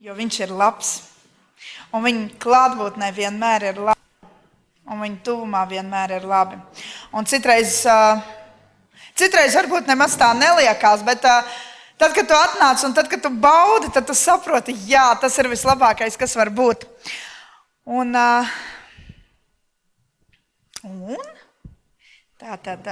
jo viņš ir labs. Un viņa klātbūtnē vienmēr ir labi. Un viņa tuvumā vienmēr ir labi. Un citreiz varbūt nemaz tā neliekās, bet tad, kad tu atnāc un tad, kad tu baudi, tad tu saproti, jā, tas ir vislabākais, kas var būt. Un tātad...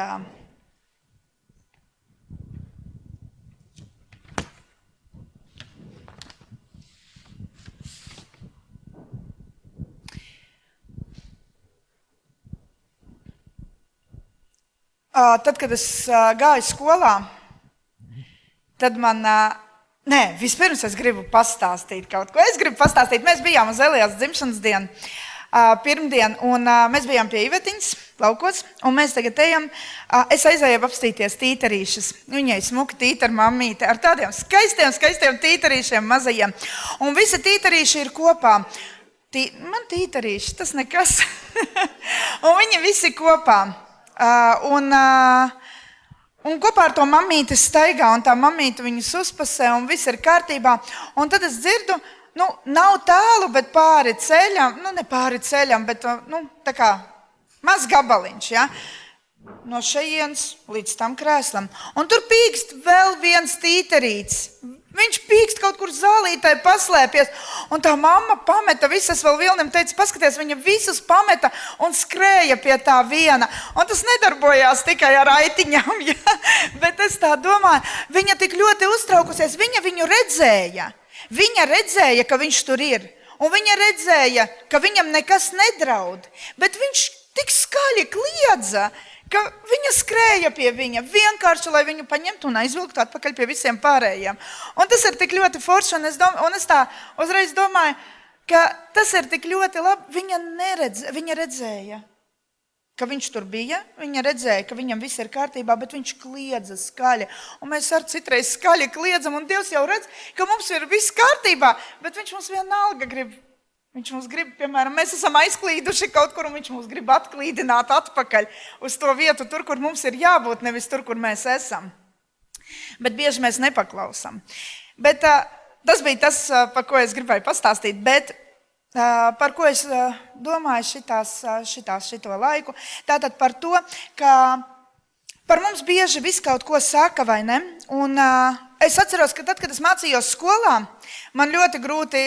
Tad, kad es gāju skolā, tad man... vispirms es gribu pastāstīt kaut ko. Es gribu pastāstīt, mēs bijām uz Elijas dzimšanas dienu, pirmdien, un mēs bijām pie Ivetiņas laukos, un mēs tagad ejam, es aizēju apstīties tīterīšas. Viņai smuka tīter mammīte ar tādiem skaistiem tīterīšiem mazajiem, un visi tīterīši ir kopā. Man tīterīši, tas nekas. Un viņi visi kopā. Un kopā ar to mammīti staigā, un tā mammīte viņus uzpasē, un viss ir kārtībā. Un tad es dzirdu, nav tālu, bet pāri ceļam, ne pāri ceļam, bet tā kā maz gabaliņš, ja? No šejienes līdz tam krēslam. Un tur pīkst vēl viens tīterīts. Viņš pīkst kaut kur zālītē paslēpies, un tā mamma pameta visas vēl Vilnim, teica, paskaties, viņa visus pameta un skrēja pie tā viena. Un tas nedarbojās tikai ar aitiņām, ja? Bet es tā domāju, viņa tik ļoti uztraukusies, viņa viņu redzēja. Viņa redzēja, ka viņš tur ir, un viņa redzēja, ka viņam nekas nedraud, bet viņš tik skaļi kliedza, ka viņa skrēja pie viņa, vienkārši, lai viņu paņemtu un aizvilktu atpakaļ pie visiem pārējiem. Un tas ir tik ļoti forši, un es tā uzreiz domāju, ka tas ir tik ļoti labi. Viņa redzēja, ka viņš tur bija, viņa redzēja, ka viņam viss ir kārtībā, bet viņš kliedza skaļi. Un mēs ar citreiz skaļi kliedzam, un Dievs jau redz, ka mums ir viss kārtībā, bet viņš mums vienalga grib. Viņš mums grib, piemēram, mēs esam aizklīduši kaut kur, un viņš mums grib atklīdināt atpakaļ uz to vietu, tur, kur mums ir jābūt, nevis tur, kur mēs esam. Bet bieži mēs nepaklausam. Bet tas bija tas, par ko es gribēju pastāstīt, bet par ko es domāju šito laiku. Tātad par to, ka par mums bieži visu kaut ko saka, vai ne? Un es atceros, ka tad, kad es mācījos skolā, man ļoti grūti...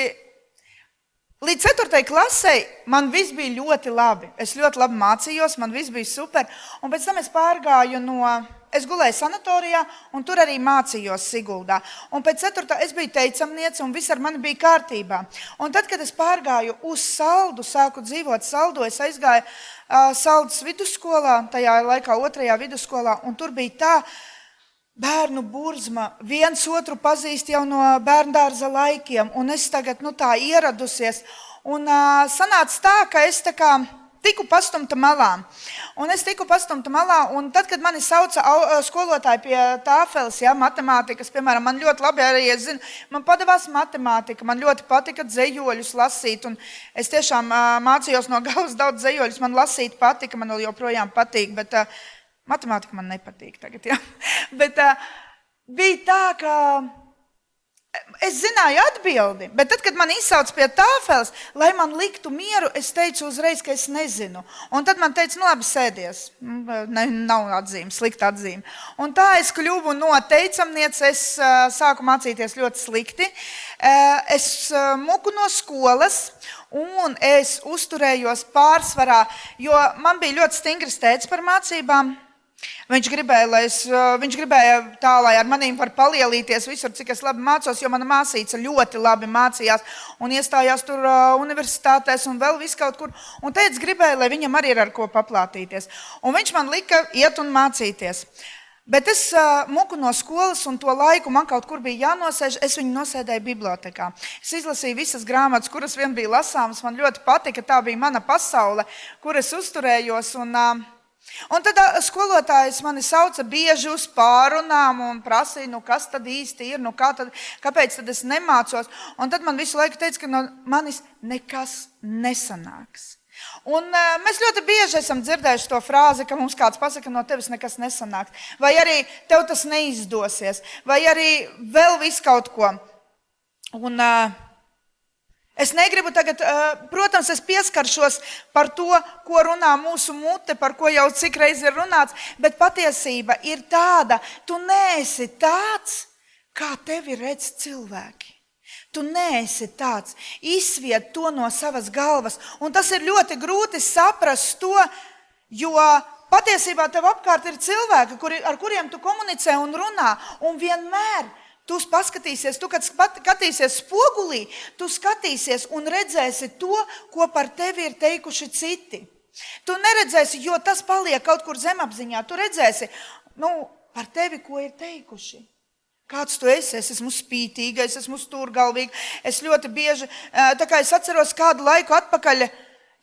Līdz 4. klasei man viss bija ļoti labi. Es ļoti labi mācījos, man viss bija super. Un pēc tam es pārgāju es gulēju sanatorijā, un tur arī mācījos Siguldā. Un pēc 4. es biju teicamniece, un viss ar mani bija kārtībā. Un tad, kad es pārgāju uz Saldu, sāku dzīvot Saldu, es aizgāju Saldas vidusskolā, tajā laikā 2. vidusskolā, un tur bija tā, bērnu burzma, viens otru pazīst jau no bērndārza laikiem, un es tagad tā ieradusies, un sanāca tā, ka es tā kā tiku pastumta malā. Un es tiku pastumta malā, un tad, kad mani sauca skolotāji pie tāfeles, ja, matemātikas, piemēram, man ļoti labi arī, es zinu, man padevās matemātika, man ļoti patika dzejoļus lasīt, un es tiešām mācījos no galvas daudz dzejoļus, man lasīt patika, man vēl joprojām patīk, bet... Matemātika man nepatīk tagad, ja. Bet bija tā, ka es zināju atbildi, bet tad, kad man izsauc pie tāfeles, lai man liktu mieru, es teicu uzreiz, ka es nezinu. Un tad man teica, labi, sēdies. Nav atzīme, slikta atzīme. Un tā es kļuvu no teicamniece, es sāku mācīties ļoti slikti. Es muku no skolas, un es uzturējos pārsvarā, jo man bija ļoti stingrs tētis par mācībām. Viņš gribēja tā, lai ar manīm var palielīties visur, cik es labi mācos, jo mana māsīca ļoti labi mācījās un iestājās tur universitātēs un vēl visu kaut kur. Un tētis gribēja, lai viņam arī ir ar ko paplātīties. Un viņš man lika iet un mācīties. Bet es muku no skolas, un to laiku man kaut kur bija jānosēž, es viņu nosēdēju bibliotekā. Es izlasīju visas grāmatas, kuras vien bija lasāmas, man ļoti patika, tā bija mana pasaule, kur es uzturējos. Un tad skolotājs mani sauca bieži uz pārunām un prasīja, kas tad īsti ir, kāpēc tad es nemācos. Un tad man visu laiku teica, ka no manis nekas nesanāks. Un mēs ļoti bieži esam dzirdējuši to frāzi, ka mums kāds pasaka, no tevis nekas nesanāks. Vai arī tev tas neizdosies, vai arī vēl visu kaut ko. Un Es negribu tagad, protams, es pieskaršos par to, ko runā mūsu mute, par ko jau cik reizi ir runāts, bet patiesība ir tāda, tu neesi tāds, kā tevi redz cilvēki. Tu neesi tāds, izsvied to no savas galvas, un tas ir ļoti grūti saprast to, jo patiesībā tev apkārt ir cilvēki, ar kuriem tu komunicē un runā, un vienmēr tu paskatīsies, tu, kad skatīsies spogulī, tu skatīsies un redzēsi to, ko par tevi ir teikuši citi. Tu neredzēsi, jo tas paliek kaut kur zemapziņā. Tu redzēsi, par tevi, ko ir teikuši. Kāds tu esi? Es esmu spītīga, es esmu stūrgalvīga. Es ļoti bieži, tā kā es atceros kādu laiku atpakaļ,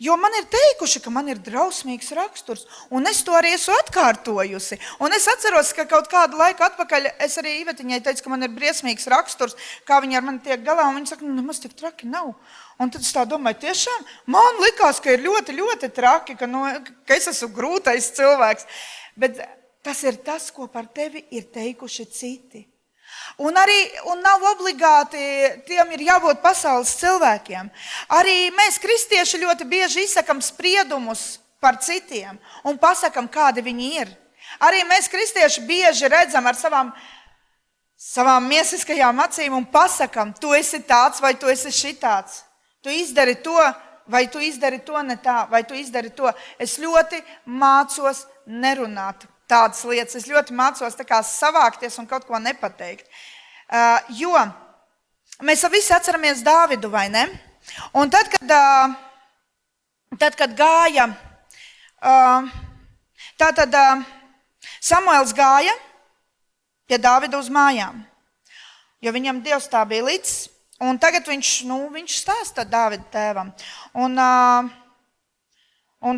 jo man ir teikuši, ka man ir drausmīgs raksturs, un es to arī esmu atkārtojusi. Un es atceros, ka kaut kādu laiku atpakaļ es arī Ivetiņai teicu, ka man ir briesmīgs raksturs, kā viņa ar mani tiek galā, un viņa saka, nemaz tik traki nav. Un tad es tā domāju, tiešām, man likās, ka ir ļoti, ļoti traki, ka es esmu grūtais cilvēks. Bet tas ir tas, ko par tevi ir teikuši citi. Un nav obligāti, tiem ir jābūt pasaules cilvēkiem. Arī mēs, kristieši, ļoti bieži izsakam spriedumus par citiem un pasakam, kādi viņi ir. Arī mēs, kristieši, bieži redzam ar savām miesiskajām acīm un pasakam, tu esi tāds vai tu esi šitāds. Tu izdari to vai tu izdari to ne tā, vai tu izdari to. Es ļoti mācos nerunāt tādas lietas. Es ļoti mācos tā kā savākties un kaut ko nepateikt. Jo mēs visi atceramies Dāvidu, vai ne? Un tad, kad gāja, Samuels gāja pie Dāvida uz mājām, jo viņam Dievs tā bija līdz, un tagad viņš stāsta Dāvida tēvam. Un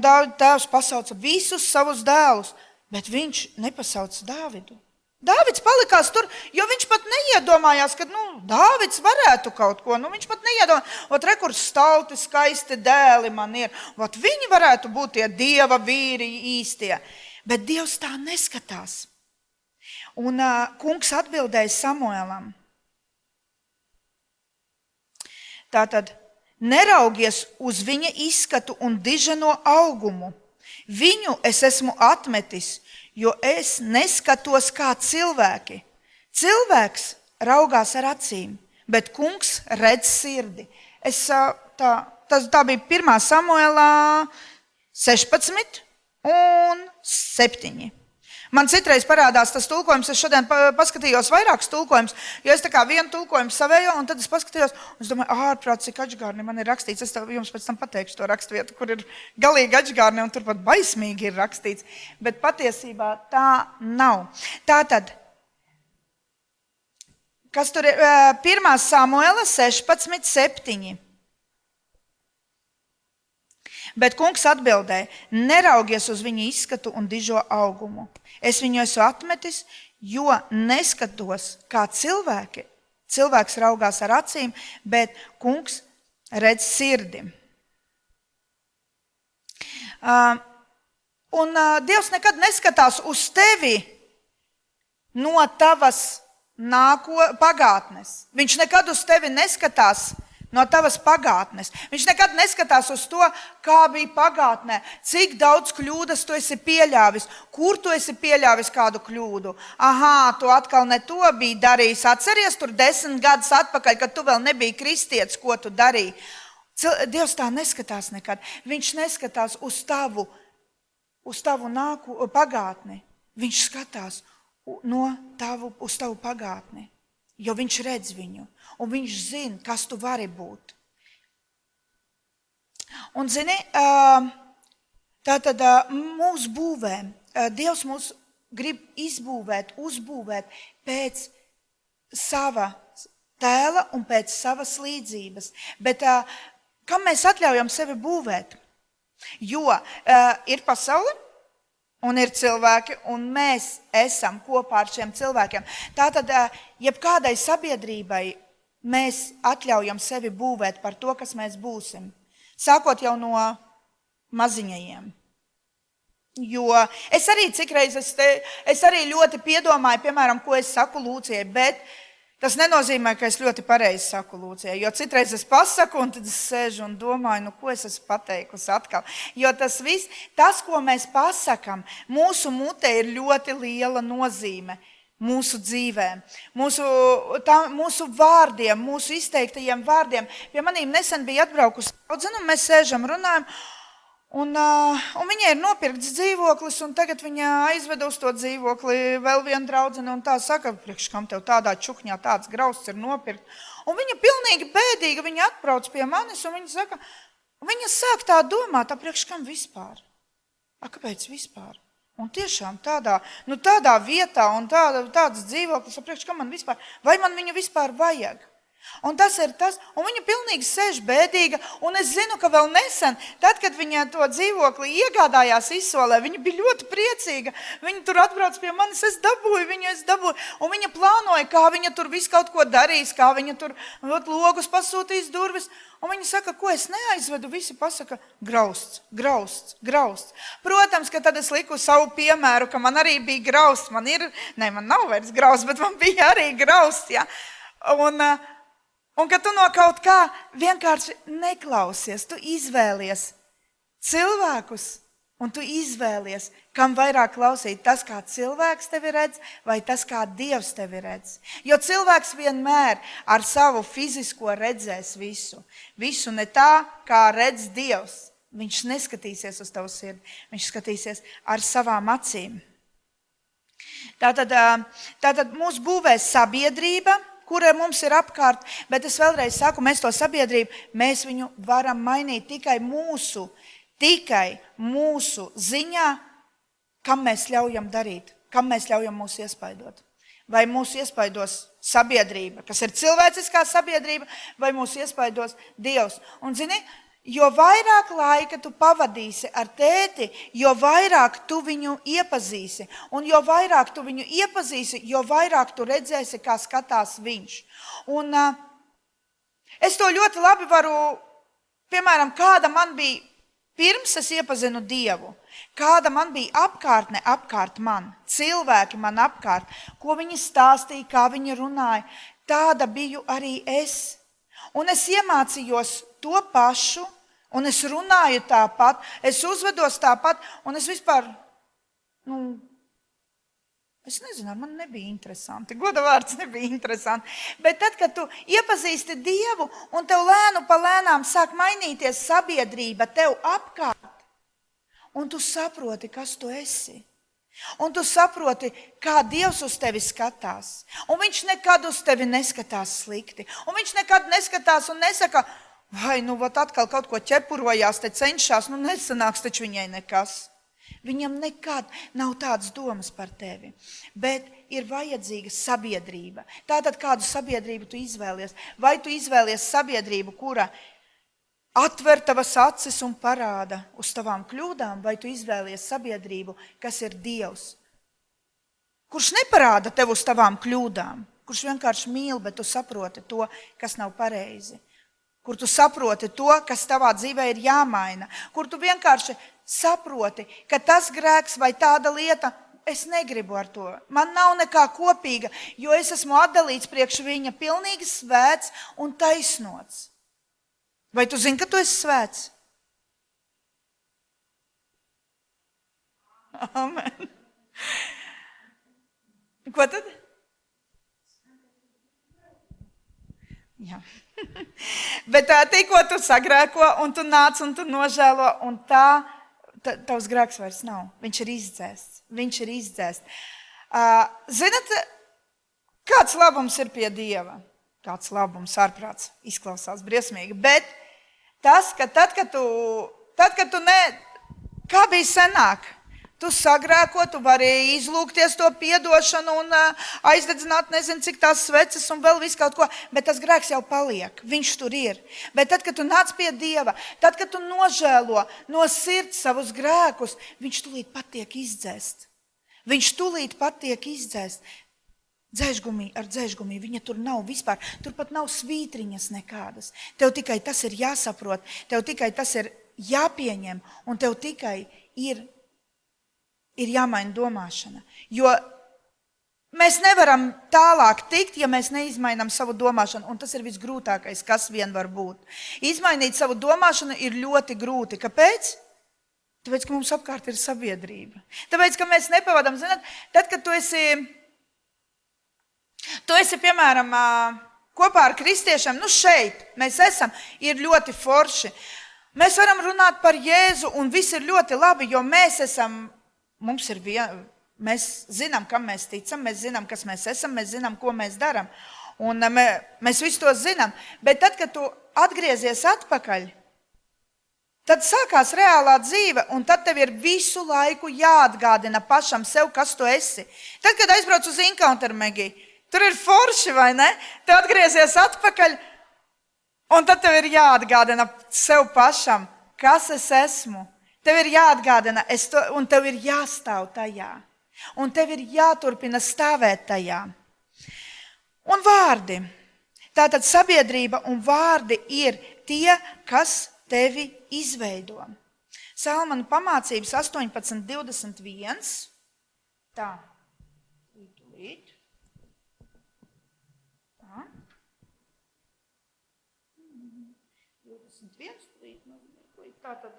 Dāvida tēvs pasauca visus savus dēlus, bet viņš nepasauca Dāvidu. Dāvids palikās tur, jo viņš pat neiedomājās, ka Dāvids varētu kaut ko. Viņš pat neiedomājās, kur stalti, skaisti dēli man ir. Viņi varētu būt tie dieva vīri īstie. Bet Dievs tā neskatās. Un kungs atbildēja Samuēlam. Tātad, neraugies uz viņa izskatu un diženo augumu. Viņu es esmu atmetis, jo es neskatos kā cilvēki. Cilvēks raugās ar acīm, bet kungs redz sirdi. Tā bija 1. Samuēlā 16 un 7. Man citreiz parādās tas tulkojums, es šodien paskatījos vairākus tulkojumus, jo es tā kā vienu tulkojumu savējo, un tad es paskatījos, un es domāju, ārprāt, cik ačgārni man ir rakstīts. Es jums pēc tam pateikšu to rakstvietu, kur ir galīgi ačgārni, un tur pat baismīgi ir rakstīts. Bet patiesībā tā nav. Tātad, kas tur ir? 1. Samuela 16, 7. Bet kungs atbildēja, neraugies uz viņa izskatu un dižo augumu. Es viņu esmu atmetis, jo neskatos kā cilvēki. Cilvēks raugās ar acīm, bet kungs redz sirdi. Dievs nekad neskatās uz tevi no tavas pagātnes. Viņš nekad uz tevi neskatās no tavas pagātnes. Viņš nekad neskatās uz to, kā bija pagātnē, cik daudz kļūdas tu esi pieļāvis, kur tu esi pieļāvis kādu kļūdu. Tu atkal ne to biji darījis. Atceries tur 10 gadus atpakaļ, kad tu vēl nebija kristietis, ko tu darīji. Dievs tā neskatās nekad. Viņš neskatās uz tavu pagātni. Viņš skatās uz tavu pagātni, jo viņš redz viņu. Un viņš zina, kas tu vari būt. Un zini, tātad mūs būvē, Dievs mūs grib uzbūvēt pēc sava tēla un pēc savas līdzības. Bet kam mēs atļaujam sevi būvēt? Jo ir pasaule un ir cilvēki, un mēs esam kopā ar šiem cilvēkiem. Tātad, jebkādai sabiedrībai mēs atļaujam sevi būvēt par to, kas mēs būsim. Sākot jau no maziņajiem. Jo es arī cik reiz, es arī ļoti piedomāju, piemēram, ko es saku Lūcijai, bet Tas nenozīmē, ka es ļoti pareizi saku, Lūcija, jo citreiz es pasaku, un tad es sēžu un domāju, ko es esmu pateikusi atkal. Jo tas, ko mēs pasakam, mūsu mutē ir ļoti liela nozīme mūsu dzīvēm, mūsu vārdiem, mūsu izteiktajiem vārdiem. Pie manīm nesen bija atbraukusi draudzene, un mēs sēžam, runājam, un viņai ir nopirkts dzīvoklis, un tagad viņa aizveda uz to dzīvokli vēl vienu draudzeni, un tā saka, priekš kam tev tādā čukņā tāds grausts ir nopirkt. Un viņa pilnīgi bēdīga, viņa atbrauc pie manis, un viņa saka, viņa sāk tā domāt, priekš kam vispār? Kāpēc vispār? Un tiešām tādā vietā un tāds dzīvoklis, priekš kam man vispār? Vai man viņu vispār vajag? Un tas ir tas, un viņa pilnīgi sēž bēdīga, un es zinu, ka vēl nesen, tad, kad viņa to dzīvokli iegādājās Izsolē, viņa bija ļoti priecīga, viņa tur atbrauc pie manis, es dabūju, un viņa plānoja, kā viņa tur visu kaut ko darīs, kā viņa tur logus pasūtīs durvis, un viņa saka, ko es neaizvedu, visi pasaka, grausts. Protams, ka tad es liku savu piemēru, ka man arī bija grausts, man nav vairs grausts, bet man bija arī grausts, ja, un ka tu no kaut kā vienkārši neklausies, tu izvēlies cilvēkus, un tu izvēlies, kam vairāk klausīt, tas, kā cilvēks tevi redz, vai tas, kā Dievs tevi redz. Jo cilvēks vienmēr ar savu fizisko redzēs visu. Visu ne tā, kā redz Dievs. Viņš neskatīsies uz tavu sirdi, viņš skatīsies ar savām acīm. Tātad mūs būvēs sabiedrība, kura mums ir apkārt, bet es vēlreiz saku, mēs to sabiedrību, mēs viņu varam mainīt tikai mūsu ziņā, kam mēs ļaujam darīt, kam mēs ļaujam mūs iespaidot. Vai mūs iespaidos sabiedrība, kas ir cilvēciskā sabiedrība, vai mūs iespaidos Dievs. Un zini, jo vairāk laika tu pavadīsi ar tēti, jo vairāk tu viņu iepazīsi. Un jo vairāk tu viņu iepazīsi, jo vairāk tu redzēsi, kā skatās viņš. Un es to ļoti labi varu, piemēram, kāda man bija, pirms es iepazinu Dievu, kāda man bija apkārtne apkārt man, cilvēki man apkārt, ko viņi stāstīja, kā viņi runāja, tāda biju arī es. Un es iemācījos to pašu, un es runāju tāpat, es uzvedos tāpat, un es vispār, es nezinu, man nebija interesanti, goda vārds nebija interesanti, bet tad, kad tu iepazīsti Dievu, un tev lēnu pa lēnām sāk mainīties sabiedrība tev apkārt, un tu saproti, kas tu esi. Un tu saproti, kā Dievs uz tevi skatās. Un viņš nekad uz tevi neskatās slikti. Un viņš nekad neskatās un nesaka, vai atkal kaut ko ķepurojās, te cenšās, nesanāks taču viņai nekas. Viņam nekad nav tādas domas par tevi. Bet ir vajadzīga sabiedrība. Tātad kādu sabiedrību tu izvēlies? Vai tu izvēlies sabiedrību, kura atver tavas acis un parāda uz tavām kļūdām, vai tu izvēlies sabiedrību, kas ir Dievs, kurš neparāda tev uz tavām kļūdām, kurš vienkārši mīl, bet tu saproti to, kas nav pareizi, kur tu saproti to, kas tavā dzīvē ir jāmaina, kur tu vienkārši saproti, ka tas grēks vai tāda lieta, es negribu ar to, man nav nekā kopīga, jo es esmu atdalīts priekš viņa pilnīgi svēts un taisnots. Vai tu zini, ka tu esi svēts? Amen. Ko tad? Jā. Bet tikko tu sagrēko, un tu nāc, un tu nožēlo, un tavs grēks vairs nav. Viņš ir izdzēsts. Zinat, kāds labums ir pie Dieva? Kāds labums, ārprāts, izklausās briesmīgi, bet tas, ka tad, kad tu kā bija senāk, tu sagrēko, tu vari izlūgties to piedošanu un aizdedzināt nezinu cik tās sveces un vēl visu kaut ko, bet tas grēks jau paliek, viņš tur ir. Bet tad, kad tu nāc pie Dieva, tad, kad tu nožēlo no sirds savus grēkus, viņš tūlīt pat tiek izdzēst. Ar dzēžgumī, viņa tur nav vispār, tur pat nav svītriņas nekādas. Tev tikai tas ir jāsaprot, tev tikai tas ir jāpieņem, un tev tikai ir jāmaina domāšana. Jo mēs nevaram tālāk tikt, ja mēs neizmainām savu domāšanu, un tas ir visgrūtākais, kas vien var būt. Izmainīt savu domāšanu ir ļoti grūti. Kāpēc? Tāpēc, ka mums apkārt ir sabiedrība. Tāpēc, ka mēs nepavadām, zināt, tad, kad tu esi, piemēram, kopā ar kristiešiem, šeit mēs esam, ir ļoti forši. Mēs varam runāt par Jēzu, un viss ir ļoti labi, jo mēs zinām, kam mēs ticam, mēs zinām, kas mēs esam, mēs zinām, ko mēs darām. Un mēs visu to zinām. Bet tad, kad tu atgriezies atpakaļ, tad sākās reālā dzīve, un tad tev ir visu laiku jāatgādina pašam sev, kas tu esi. Tad, kad aizbrauc uz Encounter Megi, tur ir forši, vai ne? Tu atgriezies atpakaļ, un tad tev ir jāatgādina sev pašam, kas es esmu. Tev ir jāatgādina, un tev ir jāstāv tajā. Un tev ir jāturpina stāvēt tajā. Un vārdi. Tātad sabiedrība un vārdi ir tie, kas tevi izveido. Salmanu pamācības 18:21. Tā. Tā. 21. Tātad...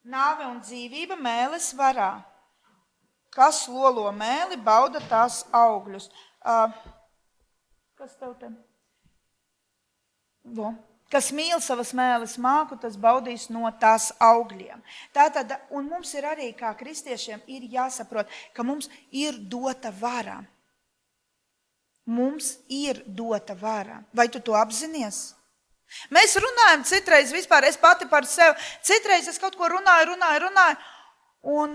Nāve un dzīvība mēles varā. Kas lolo mēli, bauda tās augļus. Kas tev te? Kas mīl savas mēles māku, tas baudīs no tās augļiem. Tātad, un mums ir arī, kā kristiešiem, ir jāsaprot, ka mums ir dota vara. Mums ir dota vara. Vai tu to apzinies? Mēs runājam citreiz vispār, es pati par sevi, citreiz es kaut ko runāju, un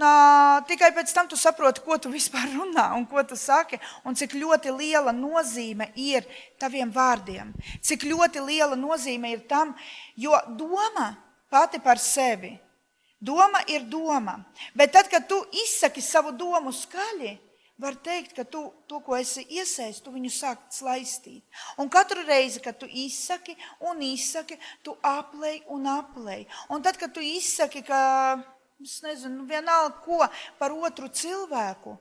tikai pēc tam tu saproti, ko tu vispār runā un ko tu saki, un cik ļoti liela nozīme ir taviem vārdiem, cik ļoti liela nozīme ir tam, jo doma pati par sevi, doma ir doma, bet tad, kad tu izsaki savu domu skaļi, var teikt, ka tu to, ko esi iesējis, tu viņu sāk slaistīt. Un katru reizi, kad tu izsaki un izsaki, tu aplej un aplej. Un tad, kad tu izsaki, ka, es nezinu, vienalga ko par otru cilvēku,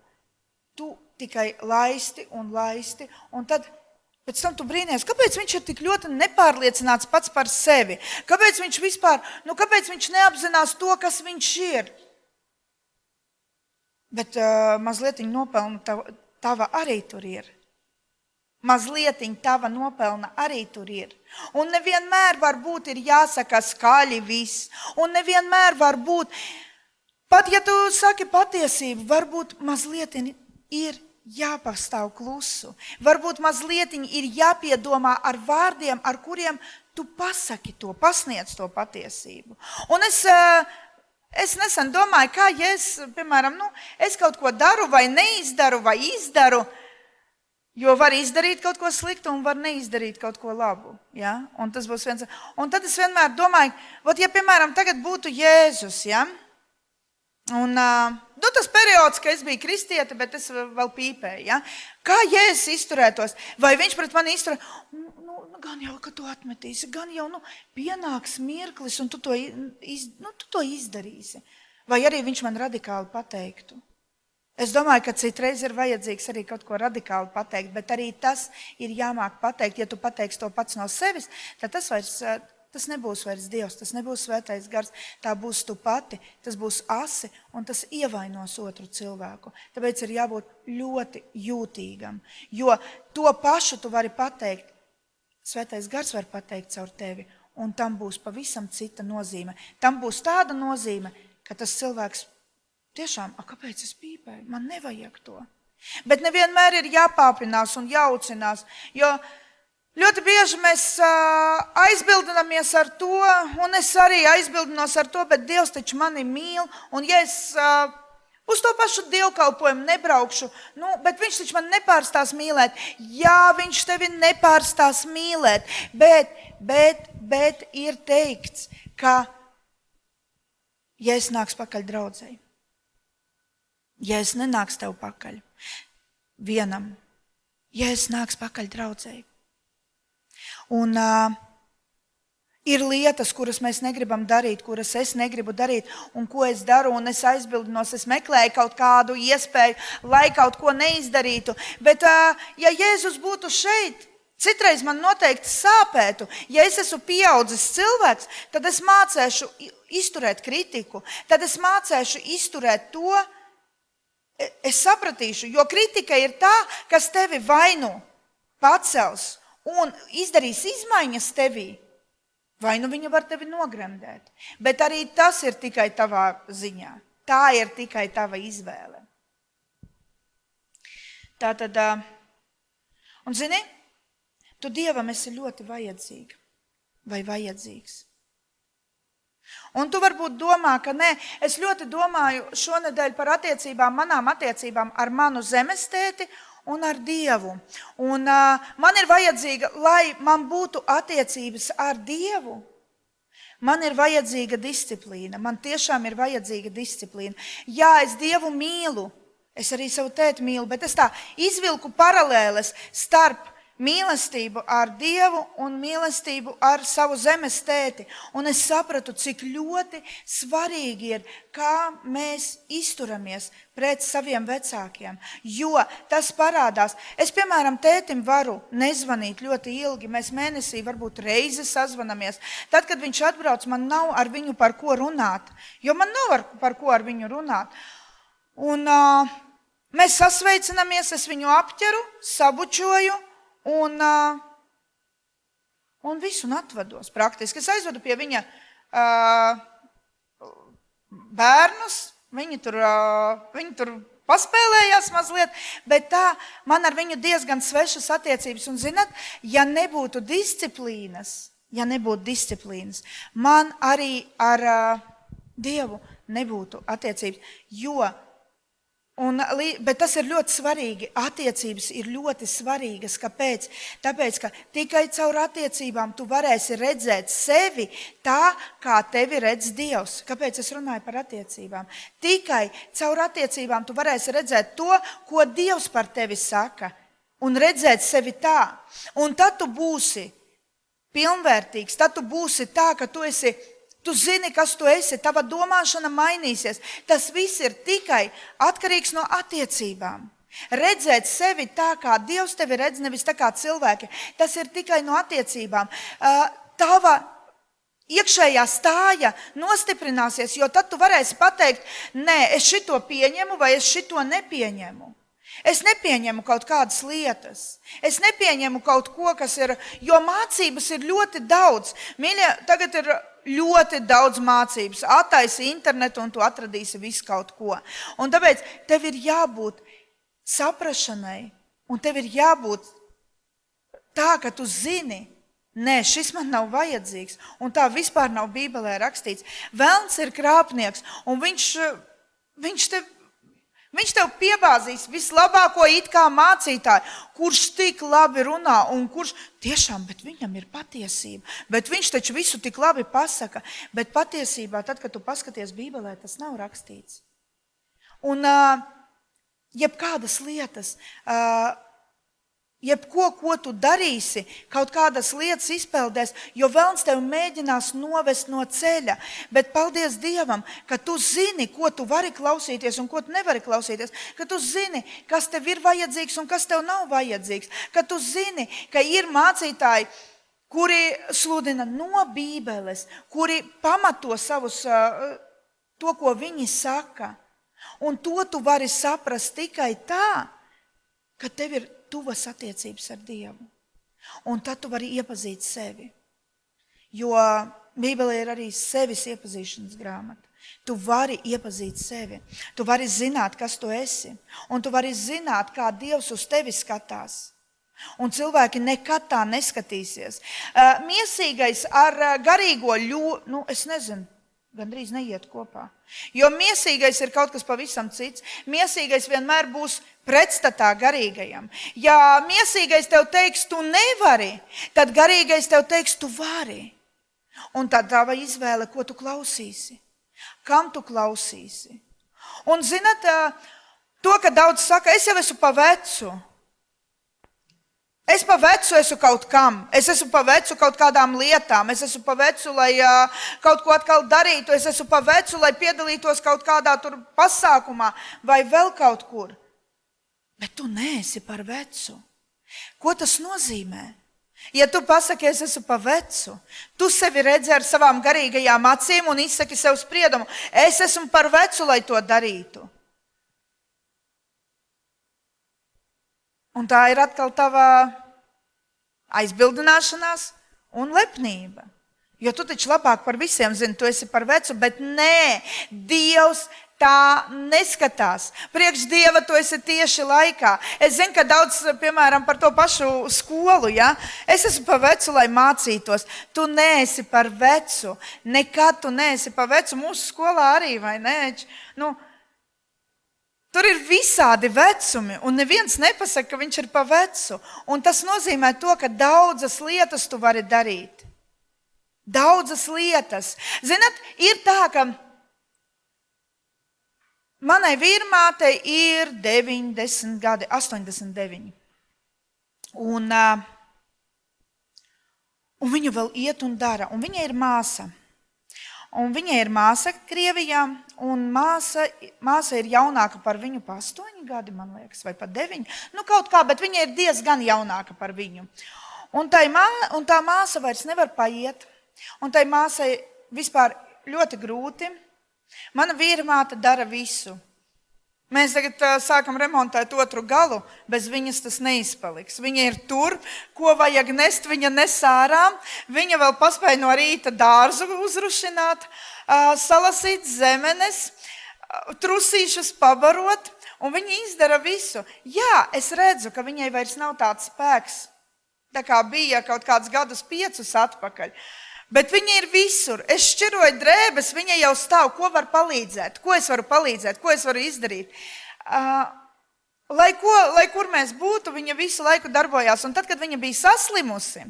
tu tikai laisti, un tad pēc tam tu brīnies, kāpēc viņš ir tik ļoti nepārliecināts pats par sevi? Kāpēc viņš vispār, kāpēc viņš neapzinās to, kas viņš ir? Bet mazlietiņ nopelna tava arī tur ir. Mazlietiņ tava nopelna arī tur ir. Un nevienmēr varbūt ir jāsaka skaļi viss. Un nevienmēr varbūt, pat ja tu saki patiesību, varbūt mazlietiņ ir jāpastāv klusu. Varbūt mazlietiņ ir jāpiedomā ar vārdiem, ar kuriem tu pasaki to, pasniedz to patiesību. Un es nesen domāju, kā ja piemēram, es kaut ko daru vai neizdaru vai izdaru, jo var izdarīt kaut ko sliktu un var neizdarīt kaut ko labu. Ja? Un tas būs viens. Un tad es vienmēr domāju, ja piemēram tagad būtu Jēzus, ja? Un tas periods, ka es biju kristiete, bet es vēl pīpēju, ja? Kā Jēzus izturētos? Vai viņš pret mani izturētu? Gan jau, ka tu atmetīsi, gan jau, pienāks mirklis, un tu to izdarīsi. Vai arī viņš man radikāli pateiktu. Es domāju, ka citreiz ir vajadzīgs arī kaut ko radikāli pateikt, bet arī tas ir jāmāk pateikt. Ja tu pateiksi to pats no sevis, tad tas nebūs vairs Dievs, tas nebūs svētais gars, tā būs tu pati, tas būs asi, un tas ievainos otru cilvēku. Tāpēc ir jābūt ļoti jūtīgam, jo to pašu tu vari pateikt. Svētais gars var pateikt caur tevi, un tam būs pavisam cita nozīme. Tam būs tāda nozīme, ka tas cilvēks tiešām, kāpēc es pīpēju? Man nevajag to. Bet nevienmēr ir jāpāpinās un jāucinās, jo ļoti bieži mēs aizbildinamies ar to, un es arī aizbildinos ar to, bet Dievs taču mani mīl, un ja es uz to pašu dievkalpojumu nebraukšu, bet viņš taču man nepārstās mīlēt. Jā, viņš tevi nepārstās mīlēt, bet ir teikts, ka ja es nāks pakaļ draudzei, ja es nenāks tev pakaļ vienam, ja es nāks pakaļ draudzei. Un Ir lietas, kuras mēs negribam darīt, kuras es negribu darīt, un ko es daru, un es aizbildinos, es meklēju kaut kādu iespēju, lai kaut ko neizdarītu. Bet, ja Jēzus būtu šeit, citreiz man noteikti sāpētu. Ja es esmu pieaudzis cilvēks, tad es mācēšu izturēt kritiku, tad es mācēšu izturēt to, es sapratīšu, jo kritika ir tā, kas tevi vainu pacels un izdarīs izmaiņas tevī. Vai nu viņa var tevi nogremdēt, bet arī tas ir tikai tavā ziņā. Tā ir tikai tava izvēle. Tātad, un zini, tu Dievam esi ļoti vajadzīga vai vajadzīgs. Un tu varbūt domā, ka nē, es ļoti domāju šonedēļ par attiecībām, manām attiecībām ar manu zemes tēti un ar Dievu. Un man ir vajadzīga, lai man būtu attiecības ar Dievu. Man ir vajadzīga disciplīna. Man tiešām ir vajadzīga disciplīna. Jā, es Dievu mīlu. Es arī savu tēti mīlu, bet es tā izvilku paralēles starp mīlestību ar Dievu un mīlestību ar savu zemes tēti. Un es sapratu, cik ļoti svarīgi ir, kā mēs izturamies pret saviem vecākiem. Jo tas parādās. Es, piemēram, tētim varu nezvanīt ļoti ilgi. Mēs mēnesī varbūt reizi sazvanamies. Tad, kad viņš atbrauc, man nav ar viņu par ko runāt. Jo man nav par ko ar viņu runāt. Un mēs sasveicinamies, es viņu apķeru, sabučoju, un visu un atvados praktiski. Es aizvedu pie viņa bērnus, viņi tur paspēlējās mazliet, bet tā man ar viņu diezgan svešas attiecības. Un zināt, ja nebūtu disciplīnas, man arī ar Dievu nebūtu attiecības, bet tas ir ļoti svarīgi. Attiecības ir ļoti svarīgas. Kāpēc? Tāpēc, ka tikai caur attiecībām tu varēsi redzēt sevi tā, kā tevi redz Dievs. Kāpēc es runāju par attiecībām? Tikai caur attiecībām tu varēsi redzēt to, ko Dievs par tevi saka, un redzēt sevi tā. Un tad tu būsi pilnvērtīgs, tad tu būsi tā, ka tu zini, kas tu esi, tava domāšana mainīsies. Tas viss ir tikai atkarīgs no attiecībām. Redzēt sevi tā, kā Dievs tevi redz, nevis tā kā cilvēki. Tas ir tikai no attiecībām. Tava iekšējā stāja nostiprināsies, jo tad tu varēsi pateikt, nē, es šito pieņemu vai es šito nepieņemu. Es nepieņemu kaut kādas lietas. Es nepieņemu kaut ko, kas ir, jo mācības ir ļoti daudz. Mīļie, tagad ir ļoti daudz mācības. Attaisi internetu un tu atradīsi visu kaut ko. Un tāpēc tev ir jābūt saprašanai un tev ir jābūt tā, ka tu zini, nē, šis man nav vajadzīgs. Un tā vispār nav Bībelē rakstīts. Velns ir krāpnieks un viņš tev piebāzīs vislabāko it kā mācītāju, kurš tik labi runā un kurš tiešām, bet viņam ir patiesība. Bet viņš taču visu tik labi pasaka. Bet patiesībā, tad, kad tu paskaties Bībelē, tas nav rakstīts. Un jebkādas lietas, jebko, ko tu darīsi, kaut kādas lietas izpeldēs, jo velns tev mēģinās novest no ceļa. Bet paldies Dievam, ka tu zini, ko tu vari klausīties un ko tu nevari klausīties. Ka tu zini, kas tev ir vajadzīgs un kas tev nav vajadzīgs. Ka tu zini, ka ir mācītāji, kuri sludina no Bībeles, kuri pamato to, ko viņi saka. Un to tu vari saprast tikai tā, ka tev ir tuvas attiecības ar Dievu. Un tad tu vari iepazīt sevi. Jo Bībelē ir arī sevis iepazīšanas grāmata. Tu vari iepazīt sevi. Tu vari zināt, kas tu esi. Un tu vari zināt, kā Dievs uz tevi skatās. Un cilvēki nekad tā neskatīsies. Miesīgais ar garīgo es nezinu, gandrīz neiet kopā. Jo miesīgais ir kaut kas pavisam cits. Miesīgais vienmēr būs pretstatā garīgajam. Ja miesīgais tev teiks, tu nevari, tad garīgais tev teiks, tu vari. Un tad tava izvēle, ko tu klausīsi. Kam tu klausīsi. Un zinat, to, ka daudz saka, es jau esmu pa vecu. Es pa vecu esmu kaut kam, es esmu pa vecu kaut kādām lietām, es esmu pa vecu, lai kaut ko atkal darītu, es esmu pa vecu, lai piedalītos kaut kādā tur pasākumā vai vēl kaut kur. Bet tu neesi par vecu. Ko tas nozīmē? Ja tu pasaki, es esmu pa vecu, tu sevi redzi ar savām garīgajām acīm un izsaki sev spriedumu. Es esmu par vecu, lai to darītu. Un tā ir atkal tava aizbildināšanās un lepnība. Jo tu taču labāk par visiem zini, tu esi par vecu, bet nē, Dievs tā neskatās. Priekš Dieva tu esi tieši laikā. Es zinu, ka daudz, piemēram, par to pašu skolu, ja? Es esmu par vecu, lai mācītos. Tu neesi par vecu. Nekad tu neesi par vecu. Mūsu skolā arī, vai ne? Tur ir visādi vecumi, un neviens nepasaka, ka viņš ir pa vecu. Un tas nozīmē to, ka daudzas lietas tu vari darīt. Daudzas lietas. Zinat, ir tā, ka manai vīrmātei ir 90 gadi, 89. Un viņa vēl iet un dara, un viņa ir māsa. Un viņai ir māsa Krievijā, un māsa ir jaunāka par viņu pa 8 gadi, man liekas, vai pa 9. Kaut kā, bet viņa ir diezgan jaunāka par viņu. Un tā māsa vairs nevar paiet, un tai māsai vispār ļoti grūti. Mana vīrmāte dara visu. Mēs tagad sākam remontēt otru galu, bez viņas tas neizpaliks. Viņa ir tur, ko vajag nest, viņa nes ārā. Viņa vēl paspēja no rīta dārzu uzrušināt, salasīt zemenes, trusīšus pabarot, un viņa izdara visu. Jā, es redzu, ka viņai vairs nav tāds spēks, tā kā bija kaut kāds gadus 5 atpakaļ. Bet viņa ir visur. Es šķiroju drēbes, viņa jau stāv. Ko var palīdzēt? Ko es varu palīdzēt? Ko es varu izdarīt? Lai kur mēs būtu, viņa visu laiku darbojās. Un tad, kad viņa bija saslimusi,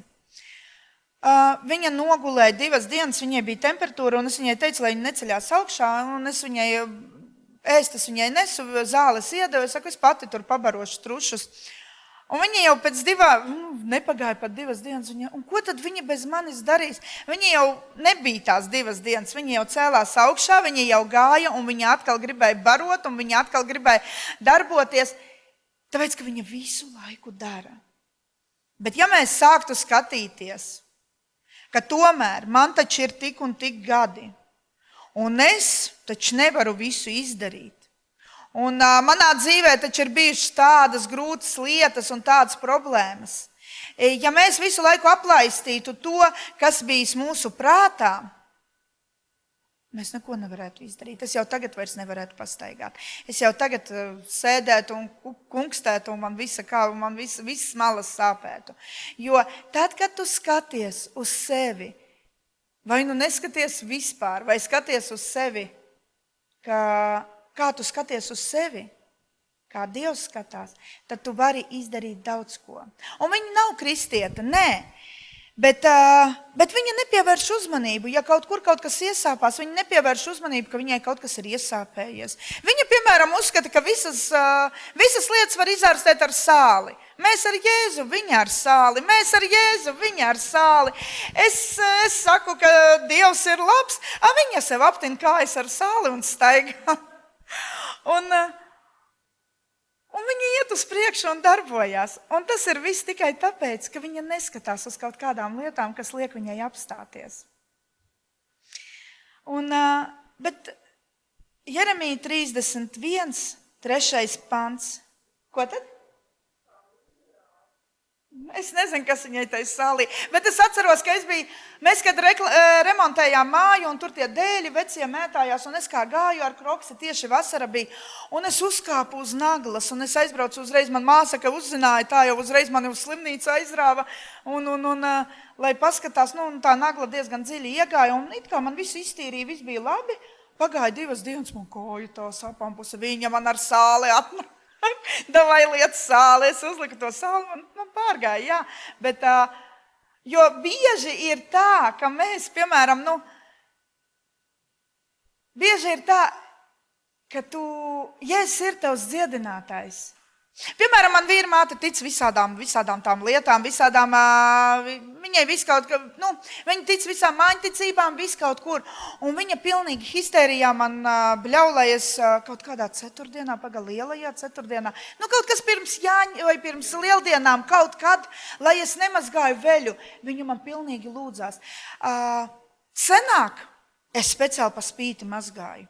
viņa nogulēja 2 dienas, viņai bija temperatūra, un es viņai teicu, lai viņa neceļās augšā, un es viņai ēstas viņai nesu, zāles iedevu, es saku, es pati tur pabarošu trušus. Un viņa jau pēc 2, nepagāja pat 2 dienas, un ko tad viņa bez manis darīs? Viņa jau nebija tās 2 dienas, viņa jau cēlās augšā, viņa jau gāja, un viņa atkal gribēja barot, un viņa atkal gribēja darboties, tāpēc, ka viņa visu laiku dara. Bet ja mēs sāktu skatīties, ka tomēr man taču ir tik un tik gadi, un es taču nevaru visu izdarīt, un manā dzīvē taču ir bijušas tādas grūtas lietas un tādas problēmas. Ja mēs visu laiku aplaistītu to, kas bijis mūsu prātā, mēs neko nevarētu izdarīt. Es jau tagad vairs nevarētu pastaigāt. Es jau tagad sēdētu un kungstētu, un man visas malas sāpētu. Jo tad, kad tu skaties uz sevi, vai neskaties vispār, vai skaties uz sevi, kā tu skaties uz sevi, kā Dievs skatās, tad tu vari izdarīt daudz ko. Un viņa nav kristieta, nē, bet viņa nepievērš uzmanību. Ja kaut kur kaut kas iesāpās, viņa nepievērš uzmanību, ka viņai kaut kas ir iesāpējies. Viņa, piemēram, uzskata, ka visas lietas var izārstēt ar sāli. Mēs ar Jēzu, viņa ar sāli. Mēs ar Jēzu, viņa ar sāli. Es saku, ka Dievs ir labs, viņa sev aptina kājas ar sāli un staigā. Un viņa iet uz priekšu un darbojās. Un tas ir viss tikai tāpēc, ka viņa neskatās uz kaut kādām lietām, kas liek viņai apstāties. Bet Jeremija 31, 3. pants. Ko tad? Es nezinu, kas viņai tai sālī, bet es atceros, ka mēs kad remontējām māju, un tur tie dēļi vecie mētājās, un es kā gāju ar kroksi, tieši vasara bija, un es uzkāpu uz naglas, un es aizbraucu uzreiz, man māsa, ka uzzināja, tā jau uzreiz mani uz slimnīcu aizrāva, un lai paskatās, un tā nagla diezgan dziļi iegāja, un it kā man visu iztīrīja, viss bija labi, pagāja 2 dienas, man kāju tā sapampusa, viņa man ar sāli atnāk. Davai liet sāli, es uzliku to sāli, man pārgāja, jā. Bet, jo bieži ir tā, ka mēs, piemēram, bieži ir tā, ka Jēzus ir tavs dziedinātājs, Piemēram, man vīra māte tic visādām tām lietām, viņai viss kaut kā, viņa tic visām māņticībām, viss kaut kur. Un viņa pilnīgi histērijā man bļauj, lai es kaut kādā ceturtdienā, lielajā ceturtdienā, kaut kas pirms Jāņa vai pirms lieldienām kaut kad, lai es nemazgāju veļu. Viņa man pilnīgi lūdzās. Senāk es speciāli pa spīti mazgāju.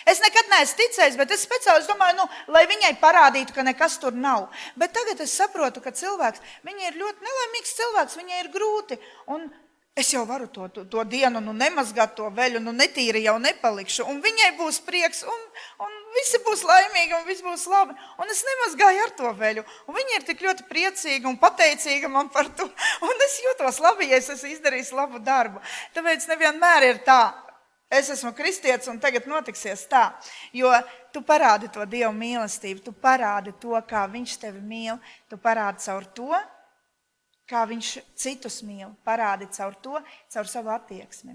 Es nekad neesmu ticējis, bet es speciāli domāju, lai viņai parādītu, ka nekas tur nav. Bet tagad es saprotu, ka cilvēks, viņa ir ļoti nelaimīgs cilvēks, viņai ir grūti. Un es jau varu to dienu nemazgāt to veļu, netīri jau nepalikšu. Un viņai būs prieks, un visi būs laimīgi, un viss būs labi. Un es nemazgāju ar to veļu. Un viņa ir tik ļoti priecīga un pateicīga man par to. Un es jūtos labi, ja es esmu izdarījis labu darbu. Tāpēc nevienmēr ir tā. Es esmu kristietis un tagad notiksies tā, jo tu parādi to Dievu mīlestību, tu parādi to, kā viņš tevi mīl, tu parādi caur to, kā viņš citus mīl, parādi caur to, caur savu attieksmi.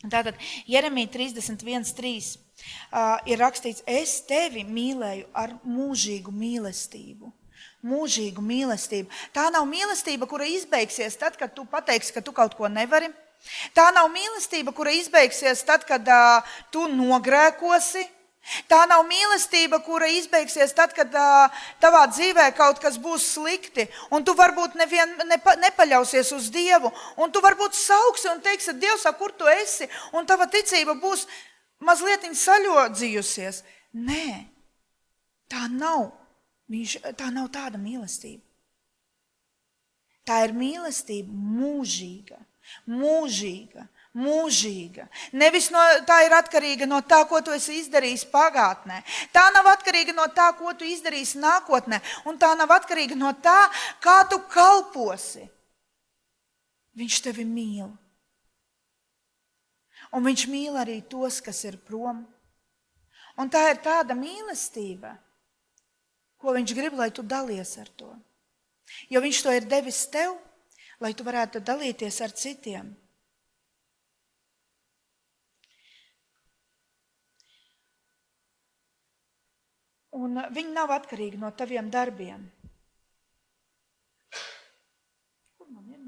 Tātad Jeremija 31.3 ir rakstīts, es tevi mīlēju ar mūžīgu mīlestību. Mūžīgu mīlestību. Tā nav mīlestība, kura izbeigsies tad, kad tu pateiksi, ka tu kaut ko nevari. Tā nav mīlestība, kura izbeigsies tad, kad tu nogrēkosi. Tā nav mīlestība, kura izbeigsies tad, kad tavā dzīvē kaut kas būs slikti. Un tu varbūt nepaļausies uz Dievu. Un tu varbūt sauksi un teiksi, Dievs, kur tu esi? Un tava ticība būs mazliet saļodzījusies. Nē, tā nav tāda mīlestība. Tā ir mīlestība mūžīga. Mūžīga, mūžīga. Nevis tā ir atkarīga no tā, ko tu esi izdarījis pagātnē. Tā nav atkarīga no tā, ko tu izdarīsi nākotnē. Un tā nav atkarīga no tā, kā tu kalposi. Viņš tevi mīl. Un viņš mīl arī tos, kas ir prom. Un tā ir tāda mīlestība, ko viņš grib, lai tu dalies ar to. Jo viņš to ir devis tev, lai tu varētu dalīties ar citiem. Un viņi nav atkarīgi no taviem darbiem. Kur man ir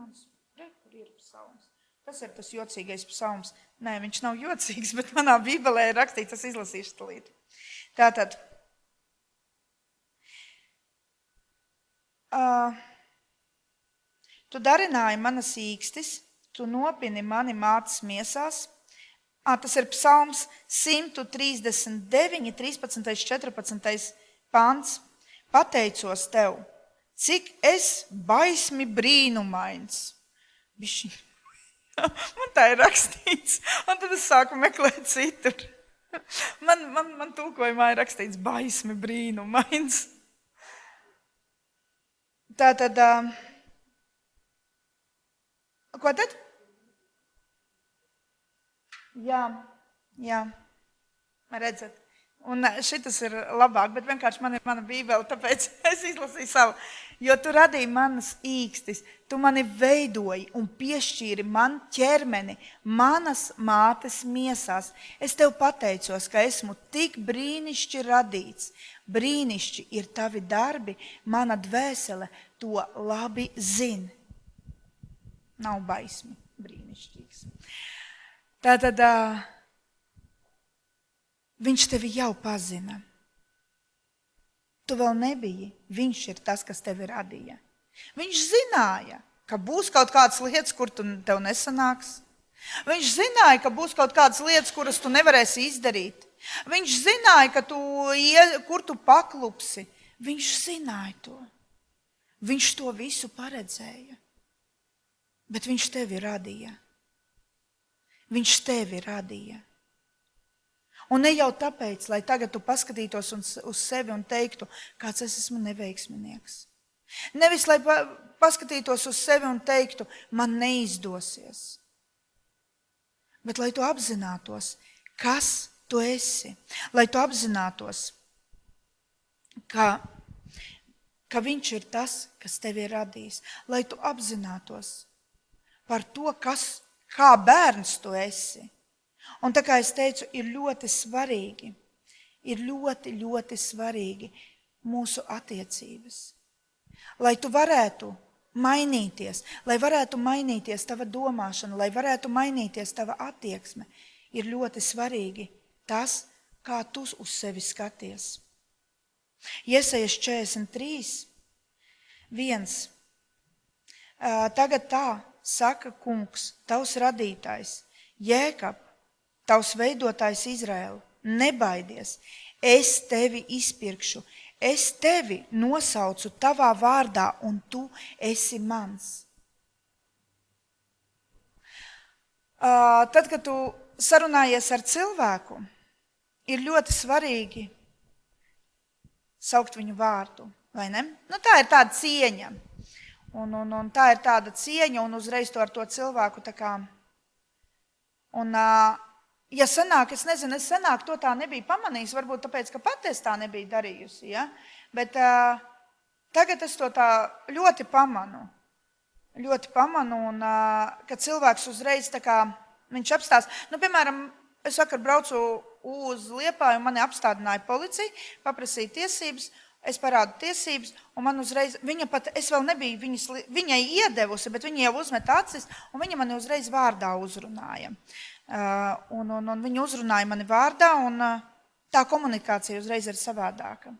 kur ir psalms? Kas ir tas jocīgais psalms? Nē, viņš nav jocīgs, bet manā bībelē ir rakstīts, es izlasīšu talīt. Tātad. Tu darināji manas īkstis, tu nopini mani mātes miesās. Tas ir psalms 139, 13, 14 pants. Pateicos tev, cik es baismi brīnumains. Man tā ir rakstīts, un tad es sāku meklēt citur. Man tulkojumā ir rakstīts baismi brīnumains. Tātad... Ko tad? Jā. Redzat. Un šitas ir labāk, bet vienkārši man ir mana bībele, tāpēc es izlasīju savu. Jo tu radīji manas īkstis, tu mani veidoji un piešķīri man ķermeni, manas mātes miesās. Es tev pateicos, ka esmu tik brīnišķi radīts. Brīnišķi ir tavi darbi, mana dvēsele to labi zina. Nav baismi, brīnišķīgs. Tātad viņš tevi jau pazina. Tu vēl nebiji, viņš ir tas, kas tevi radīja. Viņš zināja, ka būs kaut kādas lietas, kur tev nesanāks. Viņš zināja, ka būs kaut kādas lietas, kuras tu nevarēsi izdarīt. Viņš zināja, kur tu paklupsi. Viņš zināja to. Viņš to visu paredzēja. Bet viņš tevi radīja. Viņš tevi radīja. Un ne jau tāpēc, lai tagad tu paskatītos uz sevi un teiktu, kāds es esmu neveiksminieks. Nevis, lai paskatītos uz sevi un teiktu, man neizdosies. Bet lai tu apzinātos, kas tu esi. Lai tu apzinātos, ka viņš ir tas, kas tevi ir radījis. Lai tu apzinātos par to, kā bērns tu esi. Un tā kā es teicu, ir ļoti svarīgi, ļoti svarīgi mūsu attiecības. Lai tu varētu mainīties, lai varētu mainīties tava domāšana, lai varētu mainīties tava attieksme, ir ļoti svarīgi tas, kā tu uz sevi skaties. Jesajas 43, 1. Tagad tā saka kungs, tavs radītājs, Jēkab, tavs veidotājs Izraēlu, nebaidies, es tevi izpirkšu, es tevi nosaucu tavā vārdā, un tu esi mans. Tad, kad tu sarunājies ar cilvēku, ir ļoti svarīgi saukt viņu vārdu, vai ne? Tā ir tāda cieņa. Un tā ir tāda cieņa, un uzreiz to ar to cilvēku tā kā. Un, ja sanāk, es nezinu, to tā nebija pamanījis, varbūt tāpēc, ka pat es tā nebija darījusi, ja? Bet tagad es to tā ļoti pamanu, un kad cilvēks uzreiz tā kā, viņš apstās, piemēram, es vakar braucu uz Liepāju, un mani apstādināja policija, paprasīja tiesības, es parādu tiesības, un man uzreiz, viņa pat, es vēl nebiju viņai iedevusi, bet viņa jau uzmet acis, un viņa mani uzreiz vārdā uzrunāja. Un viņa uzrunāja mani vārdā, un tā komunikācija uzreiz ir savādāka.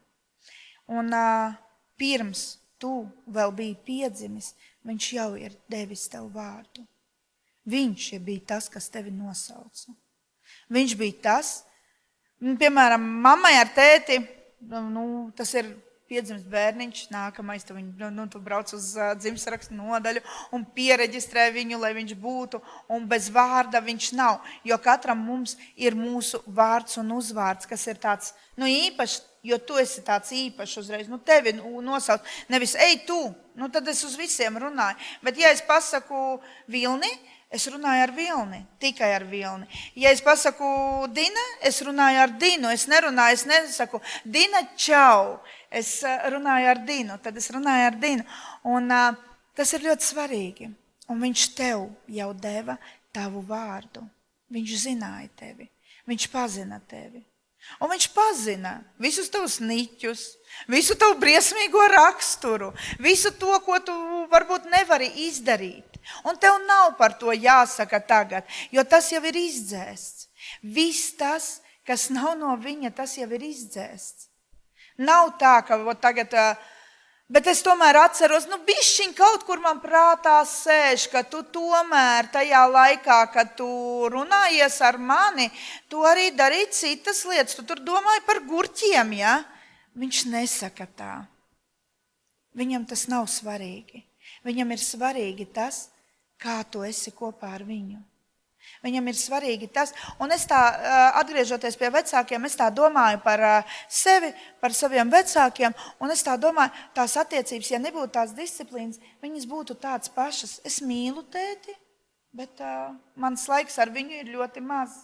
Un pirms tu vēl biji piedzimis, viņš jau ir devis tev vārdu. Viņš bija tas, kas tevi nosauca. Viņš bija tas, piemēram, mammai ar tēti, tas ir piedzimis bērniņš, nākamais, tu brauc uz dzimstrakstu nodaļu un piereģistrē viņu, lai viņš būtu, un bez vārda viņš nav, jo katram mums ir mūsu vārds un uzvārds, kas ir tāds, īpašs, jo tu esi tāds īpašs uzreiz, tevi nosauc, nevis, ej tu, tad es uz visiem runāju, bet ja es pasaku Vilni, es runāju ar Vilni, tikai ar Vilni. Ja es pasaku Dina, es runāju ar Dinu, es nesaku Dina, čau, es runāju ar Dinu, tad es runāju ar Dinu. Un tas ir ļoti svarīgi. Un viņš tev jau deva tavu vārdu. Viņš zināja tevi, viņš pazina tevi. Un viņš pazina visus tavus niķus, visu tavu briesmīgo raksturu, visu to, ko tu varbūt nevari izdarīt. Un tev nav par to jāsaka tagad, jo tas jau ir izdzēsts. Viss tas, kas nav no viņa, tas jau ir izdzēsts. Nav tā, ka tagad, bet es tomēr atceros, bišķiņ kaut kur man prātā sēž, ka tu tomēr tajā laikā, kad tu runājies ar mani, tu arī darīji citas lietas, tu tur domāji par gurķiem, ja? Viņš nesaka tā. Viņam tas nav svarīgi. Viņam ir svarīgi tas, kā tu esi kopā ar viņu. Viņam ir svarīgi tas, un es tā, atgriežoties pie vecākiem, es tā domāju par sevi, par saviem vecākiem, un es tā domāju, tās attiecības, ja nebūtu tās disciplīnas, viņas būtu tādas pašas. Es mīlu tēti, bet mans laiks ar viņu ir ļoti maz.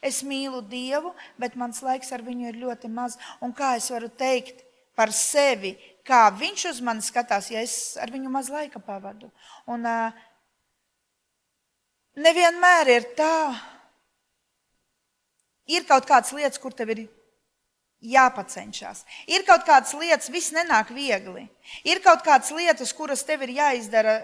Es mīlu Dievu, bet mans laiks ar viņu ir ļoti maz. Un kā es varu teikt par sevi, kā viņš uz mani skatās, ja es ar viņu maz laika pavadu. Un nevienmēr ir tā. Ir kaut kādas lietas, kur tev ir jāpacenšās. Ir kaut kādas lietas, viss nenāk viegli. Ir kaut kādas lietas, kuras tev ir jāizdara.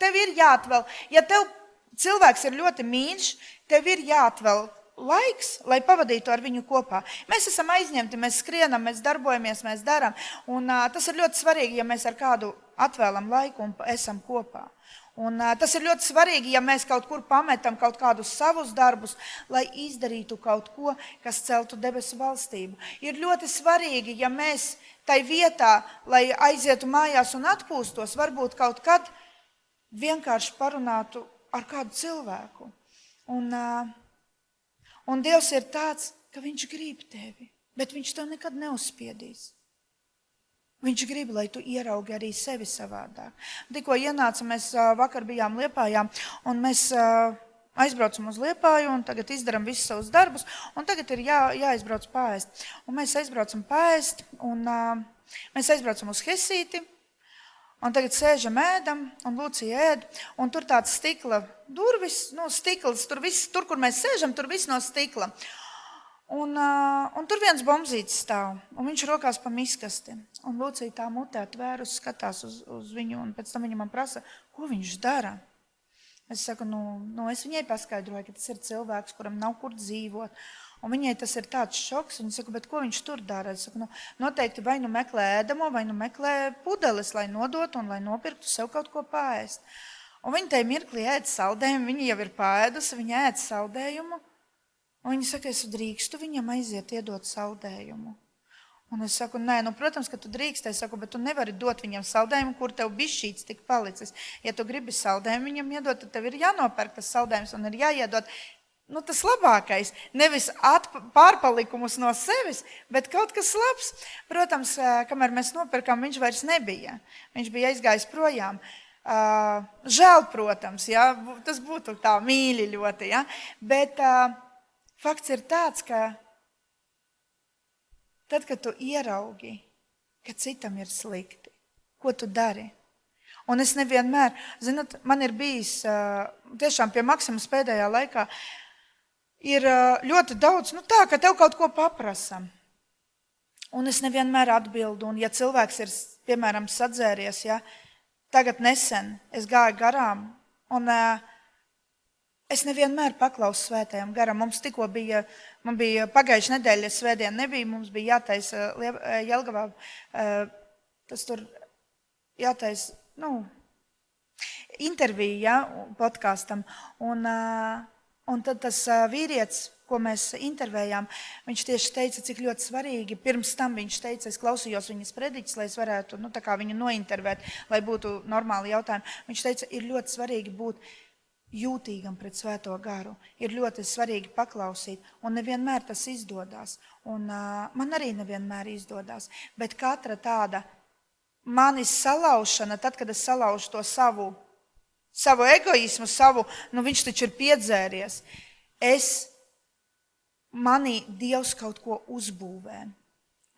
Tev ir jāatvēl. Ja tev cilvēks ir ļoti mīļš, tev ir jāatvēl laiks, lai pavadītu ar viņu kopā. Mēs esam aizņemti, mēs skrienam, mēs darbojamies, mēs darām. Un tas ir ļoti svarīgi, ja mēs ar kādu atvēlam laiku un esam kopā. Un tas ir ļoti svarīgi, ja mēs kaut kur pametam kaut kādus savus darbus, lai izdarītu kaut ko, kas celtu debesu valstību. Ir ļoti svarīgi, ja mēs tai vietā, lai aizietu mājās un atpūstos, varbūt kaut kad vienkārši parunātu ar kādu cilvēku. Un Dievs ir tāds, ka viņš grib tevi, bet viņš to nekad neuzspiedīs. Viņš grib, lai tu ieraugi arī sevi savādāk. Tikko ienāca, mēs vakar bijām Liepājā, un mēs aizbraucam uz Liepāju, un tagad izdaram visus savus darbus, un tagad ir jāizbrauc paēst. Un mēs aizbraucam paēst, un mēs aizbraucam uz Hesīti, un tagad sēžam ēdam, un Lūcija ēd, un tur tāds stikla durvis, stikls, tur, kur mēs sēžam, tur viss no stikla. Un tur viens bombzītis stāv, un viņš rokās pa miskasti. Un Lūcija tā mutē atvērus, skatās uz viņu, un pēc tam viņa man prasa, ko viņš dara. Es saku, es viņai paskaidroju, ka tas ir cilvēks, kuram nav kur dzīvot. Un viņai tas ir tāds šoks, un es saku, bet ko viņš tur dara? Es saku, noteikti vai meklē ēdamo, vai meklē pudeles, lai nodotu un lai nopirktu sev kaut ko paēst. Un viņa tajā mirklī ēd saldējumu, viņa jau ir paēdusi, viņa ēd saldējumu. Un viņa saka, es drīkstu viņam aiziet iedot saldējumu. Un es saku, nē, protams, ka tu drīkst, es saku, bet tu nevari dot viņam saldējumu, kur tev bišķīts tik palicis. Ja tu gribi saldējumu viņam iedot, tad tev ir jānopērk tas saldējums un ir jāiedot tas labākais. Nevis pārpalikumus no sevis, bet kaut kas labs. Protams, kamēr mēs nopirkām, viņš vairs nebija. Viņš bija aizgājis projām. Žēl, protams, ja? Tas būtu tā mīļi ļoti, ja? Bet fakts ir tāds, ka tad, kad tu ieraugi, ka citam ir slikti, ko tu dari? Un es nevienmēr, zināt, man ir bijis tiešām pie Maksimas pēdējā laikā, ir ļoti daudz, tā, ka tev kaut ko paprasa. Un es nevienmēr atbildu, un ja cilvēks ir, piemēram, sadzēries, ja, tagad nesen es gāju garām, un es nevienmēr paklausu svētajam garam. Man bija pagājuši nedēļa, svētdien nebija, mums bija jātaisa Jelgavā, tas tur jātaisa, interviju, ja, podkastam. Un tad tas vīrietis, ko mēs intervējām, viņš tieši teica, cik ļoti svarīgi. Pirms tam viņš teica, es klausījos viņas prediķis, lai es varētu tā kā viņu nointervēt, lai būtu normāli jautājumi. Viņš teica, ir ļoti svarīgi būt jūtīgam pret svēto garu. Ir ļoti svarīgi paklausīt, un nevienmēr tas izdodas. Un man arī nevienmēr izdodas. Bet katra tāda manis salaušana, tad, kad es salaužu to savu egoismu, viņš taču ir piedzēries, manī Dievs kaut ko uzbūvē.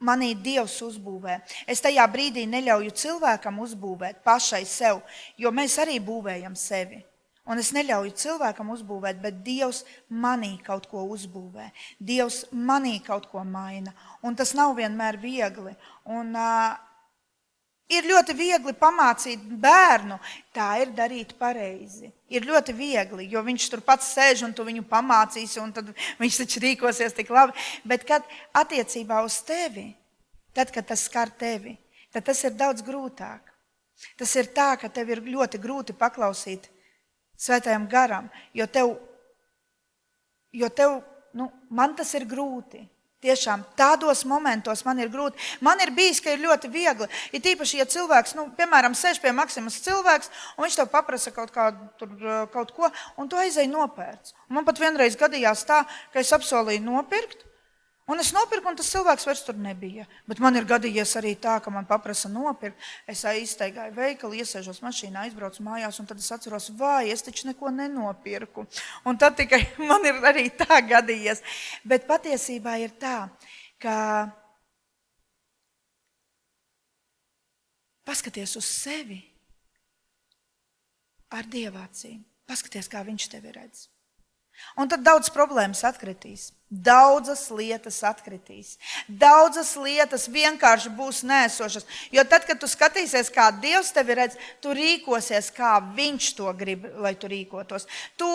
Manī Dievs uzbūvē. Es tajā brīdī neļauju cilvēkam uzbūvēt pašai sev, jo mēs arī būvējam sevi. Un es neļauju cilvēkam uzbūvēt, bet Dievs manī kaut ko uzbūvē. Dievs manī kaut ko maina. Un tas nav vienmēr viegli. Un ir ļoti viegli pamācīt bērnu, tā ir darīt pareizi. Ir ļoti viegli, jo viņš tur pats sēž un tu viņu pamācīsi, un tad viņš taču rīkosies tik labi. Bet kad attiecībā uz tevi, tad, kad tas skar tevi, tad tas ir daudz grūtāk. Tas ir tā, ka tev ir ļoti grūti paklausīt svētajam garam, jo tev, man tas ir grūti. Tiešām tādos momentos man ir grūti. Man ir bijis, ka ir ļoti viegli. Ir tīpaši, ja cilvēks, piemēram, sēž pie Maksimas cilvēks, un viņš tev paprasa kaut ko, un tu aizēji nopērc. Un man pat vienreiz gadījās tā, ka es apsolīju nopirkt, un es nopirku, un tas cilvēks vairs tur nebija. Bet man ir gadījies arī tā, ka man paprasa nopirkt. Es izstaigāju veikalu, iesēžos mašīnā, aizbraucu mājās, un tad es atceros, vai, es taču neko nenopirku. Un tad tikai man ir arī tā gadījies. Bet patiesībā ir tā, ka paskaties uz sevi ar Dievācīm. Paskaties, kā viņš tevi redz. Un tad daudz problēmas atkritīs. Daudzas lietas atkritīs. Daudzas lietas vienkārši būs nēsošas. Jo tad, kad tu skatīsies, kā Dievs tevi redz, tu rīkosies, kā viņš to grib, lai tu rīkotos. Tu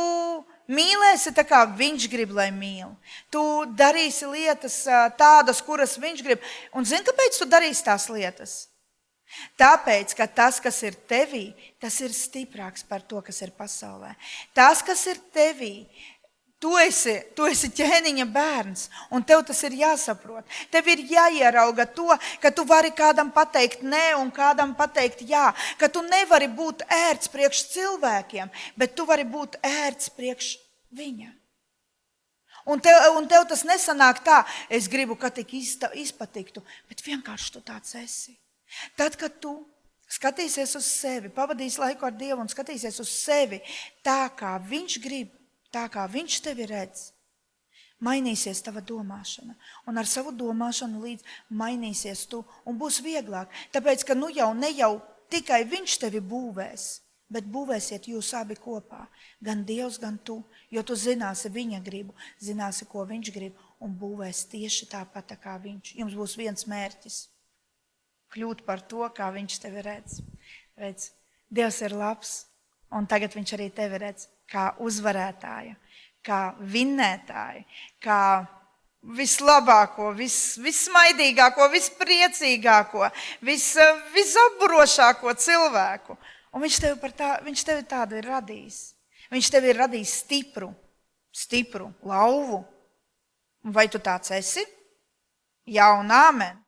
mīlēsi tā, kā viņš grib, lai mīl. Tu darīsi lietas tādas, kuras viņš grib. Un zini, kāpēc tu darīsi tās lietas? Tāpēc, ka tas, kas ir tevī, tas ir stiprāks par to, kas ir pasaulē. Tas, kas ir tevī, tu esi ķēniņa bērns, un tev tas ir jāsaprot. Tev ir jāierauga to, ka tu vari kādam pateikt nē un kādam pateikt jā, ka tu nevari būt ērts priekš cilvēkiem, bet tu vari būt ērts priekš viņa. Un tev tas nesanāk tā, es gribu, ka tik izpatiktu, bet vienkārši tu tāds esi. Tad, kad tu skatīsies uz sevi, pavadīsi laiku ar Dievu un skatīsies uz sevi tā, kā viņš grib, tā, kā viņš tevi redz, mainīsies tava domāšana. Un ar savu domāšanu līdz mainīsies tu un būs vieglāk. Tāpēc, ka ne jau tikai viņš tevi būvēs, bet būvēsiet jūs abi kopā. Gan Dievs, gan tu, jo tu zināsi viņa gribu, zināsi, ko viņš grib, un būvēs tieši tāpat kā viņš. Jums būs viens mērķis – kļūt par to, kā viņš tevi redz. Redz, Dievs ir labs, un tagad viņš arī tevi redz kā uzvarētāju, kā vinnētāju, kā vislabāko, vismaidīgāko, vispriecīgāko, visapburošāko cilvēku. Un viņš tevi tādu ir radījis. Viņš tevi ir radījis stipru lauvu. Vai tu tāds esi? Jā un āmen.